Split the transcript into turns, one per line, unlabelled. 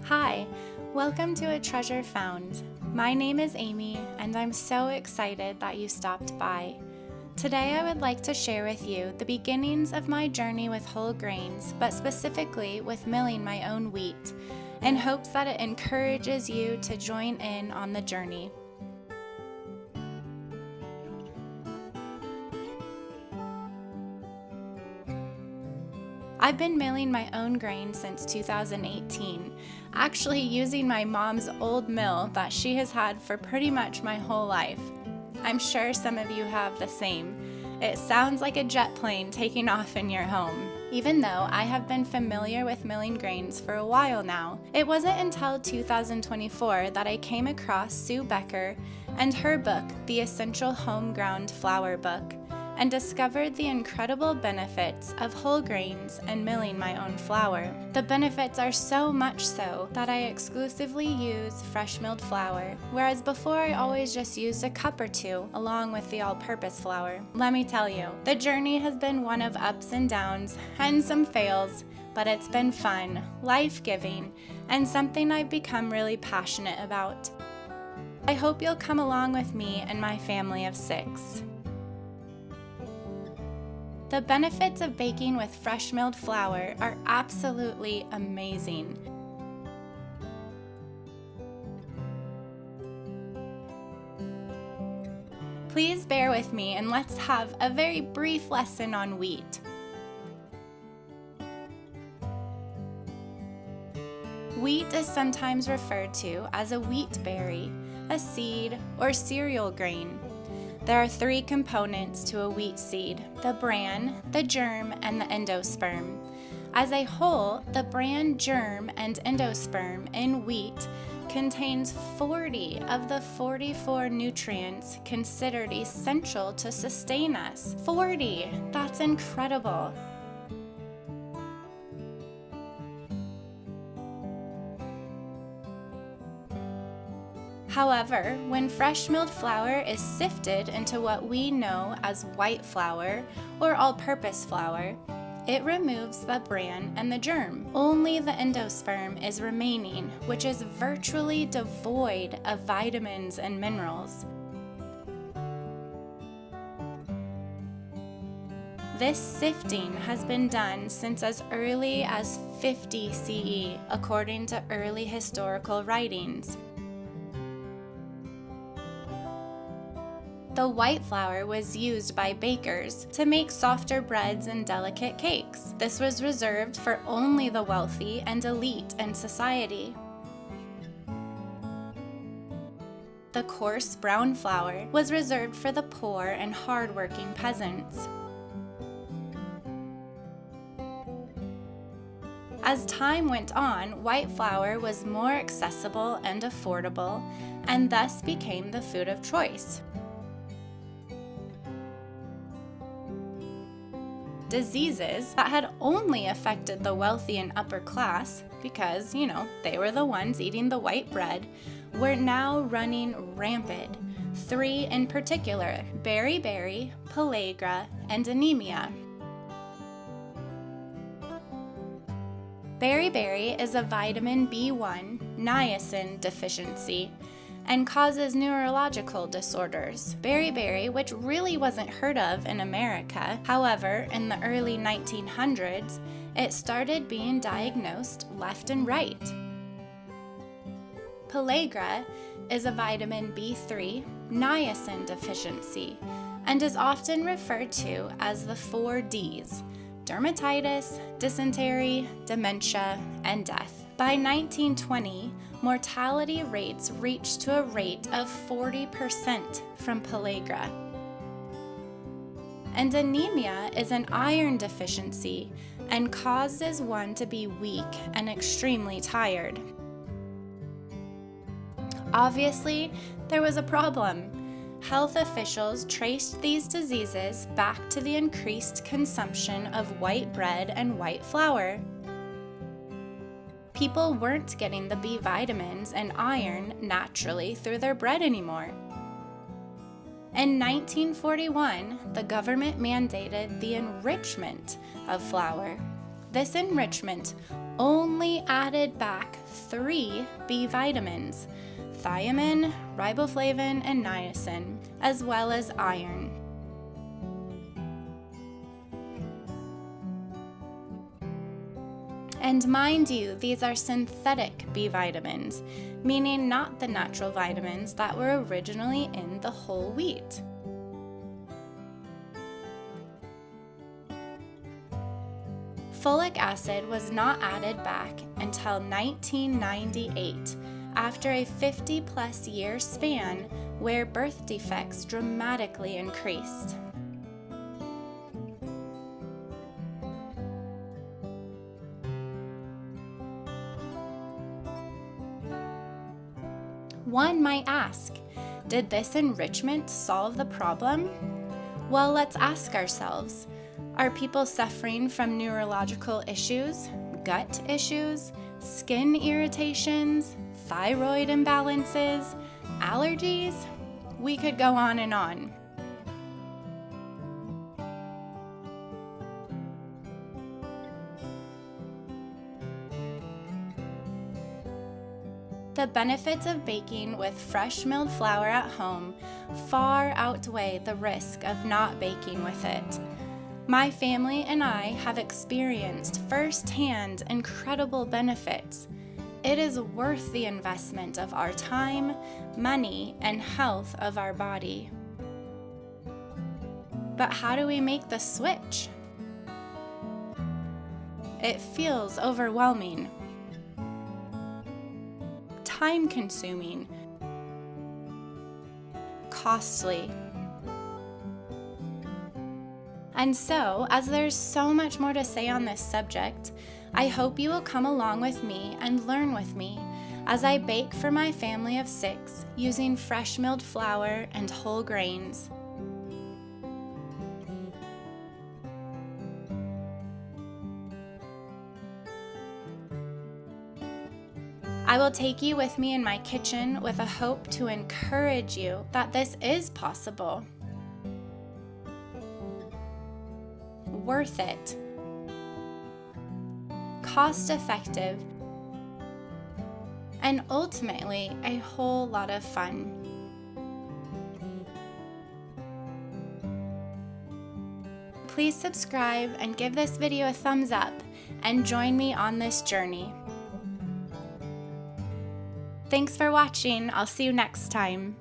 Hi, welcome to A Treasure Found. My name is Amy, and I'm so excited that you stopped by. Today I would like to share with you the beginnings of my journey with whole grains, but specifically with milling my own wheat, in hopes that it encourages you to join in on the journey. I've been milling my own grain since 2018, actually using my mom's old mill that she has had for pretty much my whole life. I'm sure some of you have the same. It sounds like a jet plane taking off in your home. Even though I have been familiar with milling grains for a while now, it wasn't until 2024 that I came across Sue Becker and her book, The Essential Home Ground Flour Book, and discovered the incredible benefits of whole grains and milling my own flour. The benefits are so much so that I exclusively use fresh milled flour, whereas before I always just used a cup or two along with the all-purpose flour. Let me tell you, the journey has been one of ups and downs and some fails, but it's been fun, life-giving, and something I've become really passionate about. I hope you'll come along with me and my family of 6. The benefits of baking with fresh milled flour are absolutely amazing. Please bear with me and let's have a very brief lesson on wheat. Wheat is sometimes referred to as a wheat berry, a seed, or cereal grain. There are 3 components to a wheat seed: the bran, the germ, and the endosperm. As a whole, the bran, germ, and endosperm in wheat contains 40 of the 44 nutrients considered essential to sustain us. 40! That's incredible! However, when fresh milled flour is sifted into what we know as white flour or all-purpose flour, it removes the bran and the germ. Only the endosperm is remaining, which is virtually devoid of vitamins and minerals. This sifting has been done since as early as 50 CE, according to early historical writings. The white flour was used by bakers to make softer breads and delicate cakes. This was reserved for only the wealthy and elite in society. The coarse brown flour was reserved for the poor and hard-working peasants. As time went on, white flour was more accessible and affordable, and thus became the food of choice. Diseases that had only affected the wealthy and upper class, because, they were the ones eating the white bread, were now running rampant. 3 in particular: beriberi, pellagra, and anemia. Beriberi is a vitamin B1 niacin deficiency and causes neurological disorders. Beriberi, which really wasn't heard of in America, however, in the early 1900s, it started being diagnosed left and right. Pellagra is a vitamin B3 niacin deficiency and is often referred to as the 4 Ds: dermatitis, dysentery, dementia, and death. By 1920, mortality rates reached to a rate of 40% from pellagra. And anemia is an iron deficiency and causes one to be weak and extremely tired. Obviously, there was a problem. Health officials traced these diseases back to the increased consumption of white bread and white flour. People weren't getting the B vitamins and iron naturally through their bread anymore. In 1941, the government mandated the enrichment of flour. This enrichment only added back 3 B vitamins: thiamine, riboflavin, and niacin, as well as iron. And mind you, these are synthetic B vitamins, meaning not the natural vitamins that were originally in the whole wheat. Folic acid was not added back until 1998, after a 50-plus year span where birth defects dramatically increased. One might ask, did this enrichment solve the problem? Well, let's ask ourselves, are people suffering from neurological issues, gut issues, skin irritations, thyroid imbalances, allergies? We could go on and on. The benefits of baking with fresh milled flour at home far outweigh the risk of not baking with it. My family and I have experienced firsthand incredible benefits. It is worth the investment of our time, money, and health of our body. But how do we make the switch? It feels overwhelming, time-consuming, costly. And so, as there's so much more to say on this subject, I hope you will come along with me and learn with me as I bake for my family of 6 using fresh milled flour and whole grains. I will take you with me in my kitchen with a hope to encourage you that this is possible. Worth it. Cost-effective. And ultimately, a whole lot of fun. Please subscribe and give this video a thumbs up and join me on this journey. Thanks for watching. I'll see you next time.